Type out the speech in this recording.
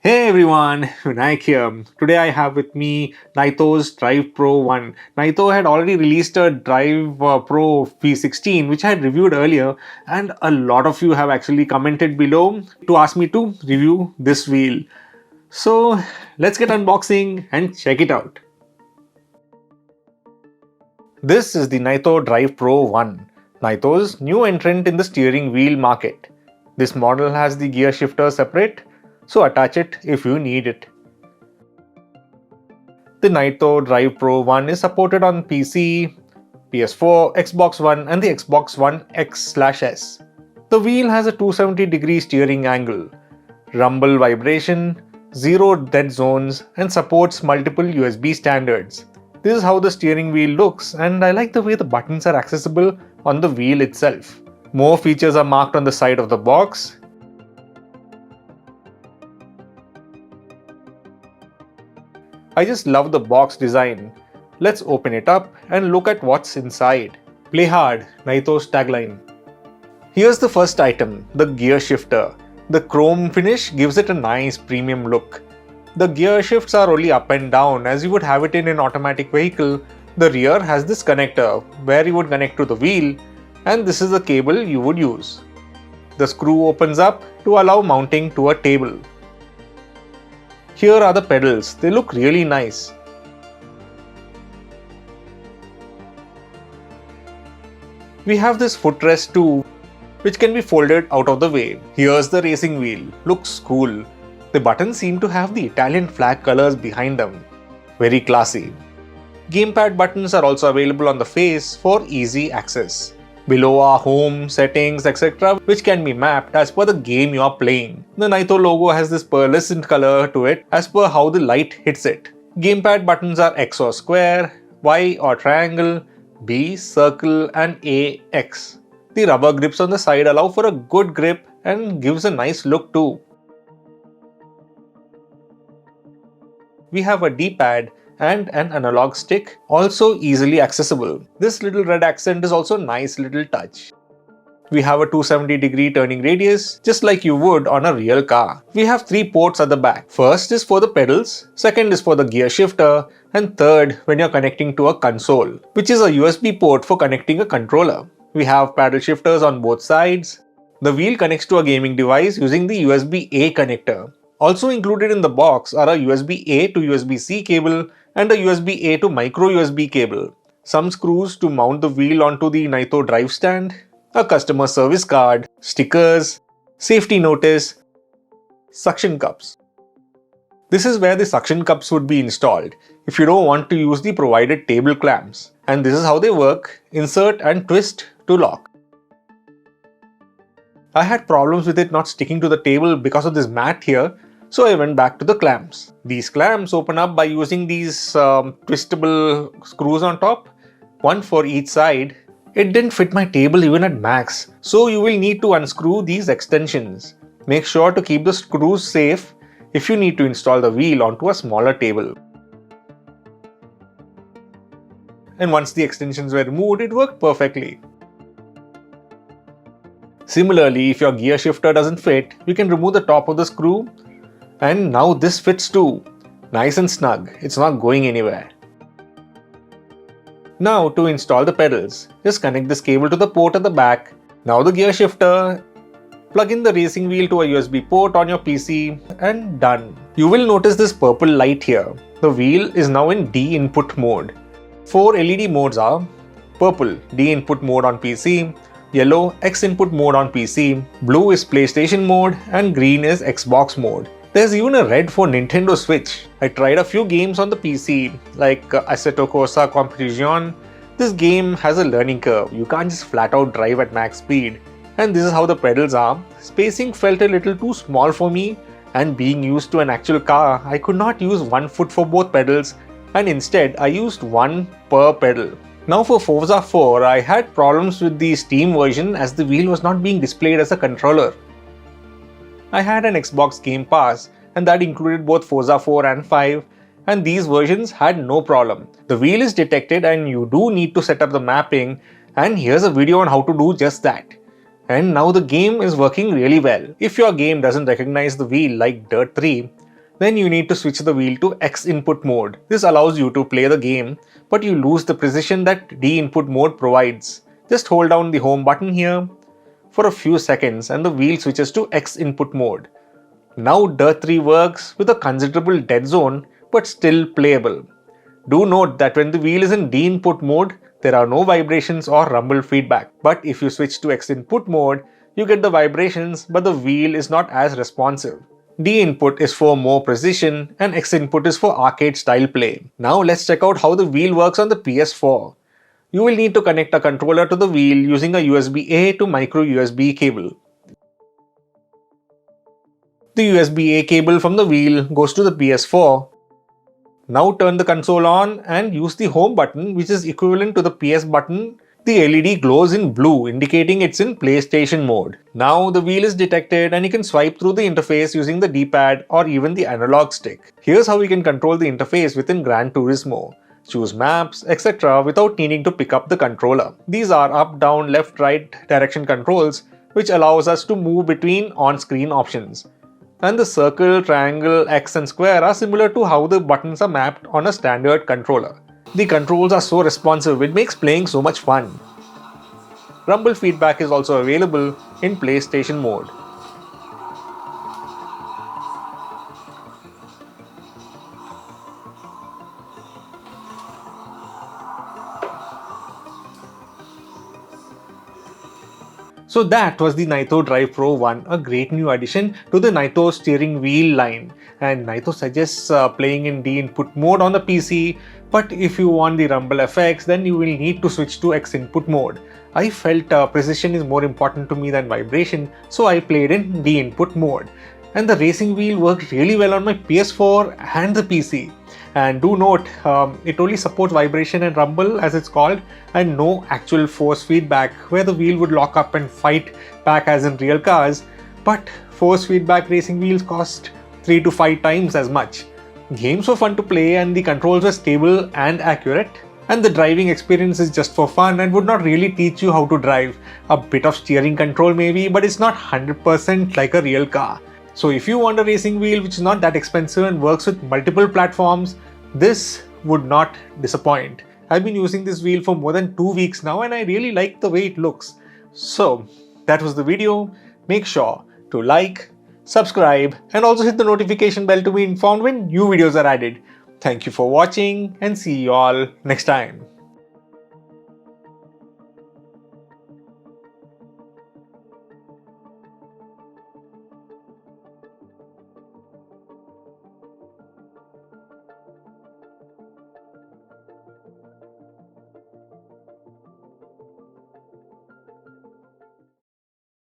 Hey everyone, Vinayak here. Today I have with me Nitho's Drive Pro One. Nitho had already released a Drive Pro V16 which I had reviewed earlier, and a lot of you have actually commented below to ask me to review this wheel. So let's get unboxing and check it out. This is the Nitho Drive Pro One, Nitho's new entrant in the steering wheel market. This model has the gear shifter separate, so attach it if you need it. The Nitho Drive Pro One is supported on PC, PS4, Xbox One and the Xbox One X/S. The wheel has a 270-degree steering angle, rumble vibration, zero dead zones and supports multiple USB standards. This is how the steering wheel looks, and I like the way the buttons are accessible on the wheel itself. More features are marked on the side of the box. I just love the box design. Let's open it up and look at what's inside. Play hard, Nitho's tagline. Here's the first item, the gear shifter. The chrome finish gives it a nice premium look. The gear shifts are only up and down as you would have it in an automatic vehicle. The rear has this connector where you would connect to the wheel, and this is the cable you would use. The screw opens up to allow mounting to a table. Here are the pedals, they look really nice. We have this footrest too, which can be folded out of the way. Here's the racing wheel, looks cool. The buttons seem to have the Italian flag colors behind them. Very classy. Gamepad buttons are also available on the face for easy access. Below are home, settings, etc. which can be mapped as per the game you are playing. The Nitho logo has this pearlescent color to it as per how the light hits it. Gamepad buttons are X or square, Y or triangle, B, circle and A, X. The rubber grips on the side allow for a good grip and gives a nice look too. We have a D-pad and an analog stick, also easily accessible. This little red accent is also a nice little touch. We have a 270-degree turning radius, just like you would on a real car. We have 3 ports at the back. First is for the pedals, second is for the gear shifter, and third when you're connecting to a console, which is a USB port for connecting a controller. We have paddle shifters on both sides. The wheel connects to a gaming device using the USB-A connector. Also included in the box are a USB-A to USB-C cable and a USB-A to micro USB cable, some screws to mount the wheel onto the Nitho drive stand, a customer service card, stickers, safety notice, suction cups. This is where the suction cups would be installed if you don't want to use the provided table clamps, and this is how they work: insert and twist to lock. I had problems with it not sticking to the table because of this mat here, so I went back to the clamps. These clamps open up by using these twistable screws on top, one for each side. It didn't fit my table even at max, so you will need to unscrew these extensions. Make sure to keep the screws safe if you need to install the wheel onto a smaller table. And once the extensions were removed, it worked perfectly. Similarly, if your gear shifter doesn't fit, you can remove the top of the screw, and now this fits too. Nice and snug, it's not going anywhere. Now to install the pedals, just connect this cable to the port at the back. Now the gear shifter, plug in the racing wheel to a USB port on your PC, and done. You will notice this purple light here. The wheel is now in D input mode. 4 LED modes are purple, D input mode on PC, yellow, X input mode on PC, blue is PlayStation mode, and green is Xbox mode. There's even a red for Nintendo Switch. I tried a few games on the PC like Assetto Corsa Competizione. This game has a learning curve. You can't just flat out drive at max speed. And this is how the pedals are. Spacing felt a little too small for me, and being used to an actual car, I could not use one foot for both pedals, and instead I used one per pedal. Now for Forza 4, I had problems with the Steam version as the wheel was not being displayed as a controller. I had an Xbox Game Pass, and that included both Forza 4 and 5, and these versions had no problem. The wheel is detected and you do need to set up the mapping, and here's a video on how to do just that. And now the game is working really well. If your game doesn't recognize the wheel like Dirt 3, Then you need to switch the wheel to X input mode. This allows you to play the game, but you lose the precision that D input mode provides. Just hold down the home button here for a few seconds and the wheel switches to X input mode. Now Dirt 3 works with a considerable dead zone, but still playable. Do note that when the wheel is in D input mode, there are no vibrations or rumble feedback. But if you switch to X input mode, you get the vibrations, but the wheel is not as responsive. D input is for more precision and X input is for arcade style play. Now let's check out how the wheel works on the PS4. You will need to connect a controller to the wheel using a USB-A to micro USB cable. The USB-A cable from the wheel goes to the PS4. Now turn the console on and use the home button, which is equivalent to the PS button. The LED glows in blue, indicating it's in PlayStation mode. Now the wheel is detected and you can swipe through the interface using the D-pad or even the analog stick. Here's how we can control the interface within Gran Turismo. Choose maps, etc. without needing to pick up the controller. These are up, down, left, right direction controls, which allows us to move between on-screen options. And the circle, triangle, X and square are similar to how the buttons are mapped on a standard controller. The controls are so responsive, it makes playing so much fun. Rumble feedback is also available in PlayStation mode. So that was the Nitho Drive Pro One, a great new addition to the Nitho steering wheel line. And Nitho suggests playing in D input mode on the PC, but if you want the rumble effects, then you will need to switch to X input mode. I felt precision is more important to me than vibration, so I played in D input mode. And the racing wheel worked really well on my PS4 and the PC. And do note, it only supports vibration and rumble as it's called, and no actual force feedback where the wheel would lock up and fight back as in real cars. But force feedback racing wheels cost 3 to 5 times as much. Games were fun to play and the controls were stable and accurate. And the driving experience is just for fun and would not really teach you how to drive. A bit of steering control maybe, but it's not 100% like a real car. So if you want a racing wheel which is not that expensive and works with multiple platforms, this would not disappoint. I've been using this wheel for more than 2 weeks now and I really like the way it looks. So that was the video. Make sure to like, subscribe and also hit the notification bell to be informed when new videos are added. Thank you for watching and see you all next time.